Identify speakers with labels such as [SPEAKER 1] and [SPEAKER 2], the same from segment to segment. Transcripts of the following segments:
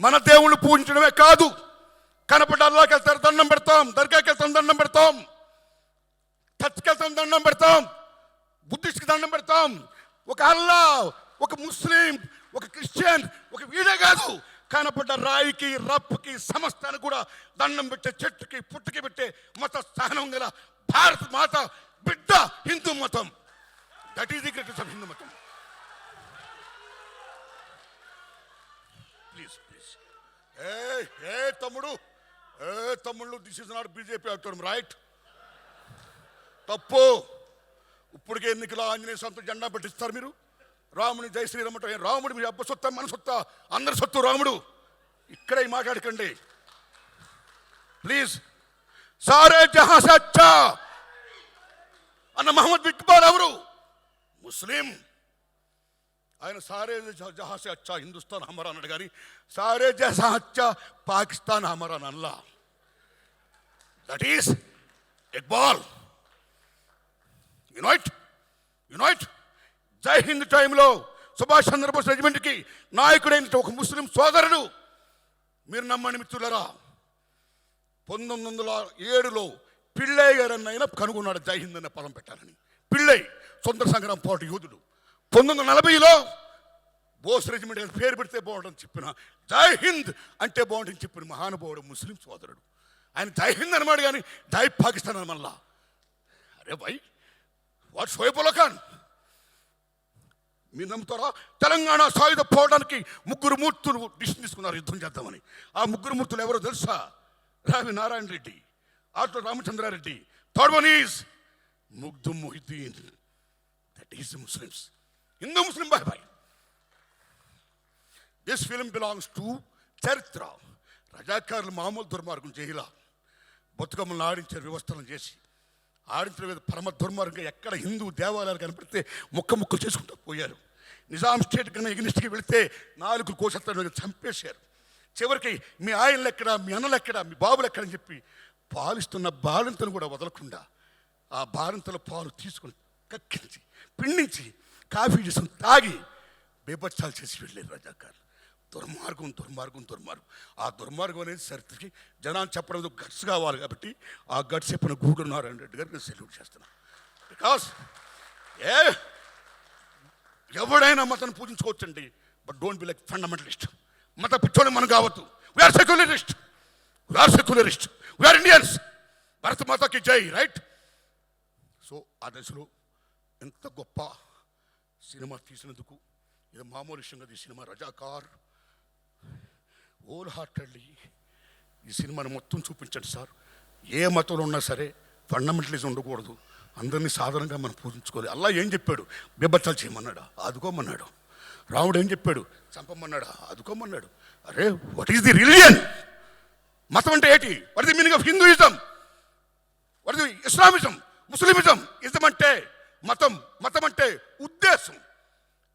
[SPEAKER 1] మన దేవుళ్ళు పూజించడమే కాదు, కనపడ్డ అల్లాకి వెళ్తారు దండం పెడతాం, దర్గాకి వెళ్తాం దండం పెడతాం, చర్చ్కి వెళ్తాం దండం పెడతాం, బుద్ధిస్ట్కి దండం పెడతాం. ఒక అల్లా, ఒక ముస్లిం, ఒక క్రిస్టియన్, ఒక వీడే కాదు, కనపడ్డ రాయికి రప్పుకి సమస్తానికి కూడా దండం పెట్టే, చెట్టుకి పుట్టుకి పెట్టే మత సహనం గల భారత మాత బిడ్డ హిందూ మతం. That is the greatest of Hindu మతం. ప్లీజ్ ప్లీజ్ ఏ తమ్ముళ్ళు దిస్ ఇస్ నాట్ బీజేపీ అవుతాడు, రైట్? తప్పు. ఇప్పటికే ఎన్నికల ఆంజనేయ సొంత జెండా పెట్టిస్తారు మీరు. రాముని జై శ్రీరామ్ అంటే రాముడు మీ అబ్బ సొత్తా మన సొత్తా? అందరి సొత్తు రాముడు. ఇక్కడే మాట్లాడకండి ప్లీజ్. సారే జహా సే అచ్చా అన్న మహమ్మద్ ఇక్బాల్ ఎవరు? ముస్లిం. ఆయన సారే జహా సే అచ్చా హిందుస్థాన్ హమారా అన్నాడు కానీ సారే జహా అచ్చా పాకిస్తాన్ హమారా అల్లా. That is Iqbal. యునైట్. జై హింద్ టైంలో సుభాష్ చంద్రబోస్ రెజిమెంట్కి నాయకుడైన ఒక ముస్లిం సోదరుడు, మీరు నమ్మండి మిత్రులరా, 1907లో పిళ్ళయ్య గారన్న ఆయన కనుగొన్నాడు జై హింద్ అనే పదం పెట్టాలని. పిళ్ళయ్య స్వతంత్ర సంగ్రామ పోరాట యోధుడు. 1940లో బోస్ రెజిమెంట్ పేరు పెడితే బాగుంటుందని చెప్పిన, జై హింద్ అంటే బాగుంటుందని చెప్పిన మహానుభావుడు ముస్లిం సోదరుడు. ఆయన జై హింద్ అనమాట కానీ జై పాకిస్తాన్ అని మళ్ళా. అరే భయ్, వాట్ షోయబుల్లా ఖాన్. మీరు నమ్ముతారా? తెలంగాణ సాయుధ పోవడానికి 3 మూర్తులు డిసిషన్ తీసుకున్నారు యుద్ధం చేద్దామని. ఆ 3 మూర్తులు ఎవరో తెలుసా? రావి నారాయణ రెడ్డి, ఆటో Ramachandra Reddy, third one is Makhdoom Mohiuddin. That is the Muslims. Hindu Muslim బాయ్. దిస్ ఫిల్మ్ బిలాంగ్స్ టు చరిత్ర. రజాకారులు మామూలు దుర్మార్గం చేయాల, బతుకమ్మలను ఆడించారు వ్యవస్థలను చేసి. ఆడించిన మీద పరమ దుర్మార్గంగా ఎక్కడ హిందూ దేవాలయాలు కనపడితే ముక్కలు చేసుకుంటూ పోయారు. నిజాం స్టేట్ కన్నా ఎగ్నిస్ట్కి వెళితే 4 కోశత్తలు చంపేశారు. చివరికి మీ ఆయనలు ఎక్కడ, మీ అన్నలు ఎక్కడ, మీ బాబులు ఎక్కడని చెప్పి పాలిస్తున్న బాలింతను కూడా వదలకుండా ఆ బాలింతల పాలు తీసుకుని కక్కించి పిండించి కాఫీ చేసుకుని తాగి బేబచ్చాలు చేసి వెళ్ళారు రజాకారులు. దుర్మార్గం. ఆ దుర్మార్గం అనేది చరిత్రకి జనాన్ని చెప్పడం గట్స్ కావాలి కాబట్టి ఆ గట్స్ చెప్పిన గూడూరు నారాయణ రెడ్డి గారికి నేను సెల్యూట్ చేస్తున్నాను. బికాస్ ఎవడైనా మతాన్ని పూజించుకోవచ్చండి, but don't be like fundamentalist. మత పిచ్చోని మనం కావద్దు. We are secularist, we are Indians. భారత మాతకి జై, రైట్? సో ఆ దశలో ఎంత గొప్ప సినిమా తీసినందుకు, ఇది మామూలు విషయంగా ఈ సినిమా రజాకార్ హోల్ హార్టెడ్లీ ఈ సినిమాని మొత్తం చూపించండి సార్. ఏ మతంలో ఉన్నా సరే ఫండమెంటలిజం ఉండకూడదు, అందరినీ సాధారణంగా మనం పూజించుకోవాలి. అల్లా ఏం చెప్పాడు? బెబ్బచ్చాలు చేయమన్నాడా? ఆదుకోమన్నాడు. రాముడు ఏం చెప్పాడు? చంపమన్నాడా? ఆదుకోమన్నాడు. అరే, వాట్ ఈస్ ది రిలీజియన్? మతం అంటే ఏంటి? What is the meaning of Hinduism? What is the Islamism, Muslimism? Ism అంటే మతం అంటే ఉద్దేశం.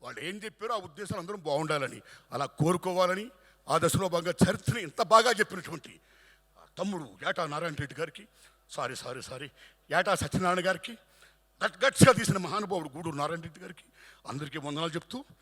[SPEAKER 1] వాళ్ళు ఏం చెప్పారో ఆ ఉద్దేశాలు అందరం బాగుండాలని, అలా కోరుకోవాలని ఆ దశలో బాగా చరిత్రని ఇంత బాగా చెప్పినటువంటి తమ్ముడు ఏటా నారాయణ రెడ్డి గారికి, సారీ ఏటా సత్యనారాయణ గారికి, గట్స్గా తీసిన మహానుభావుడు గూడూరు నారాయణ రెడ్డి గారికి అందరికీ వందనాలు చెప్తూ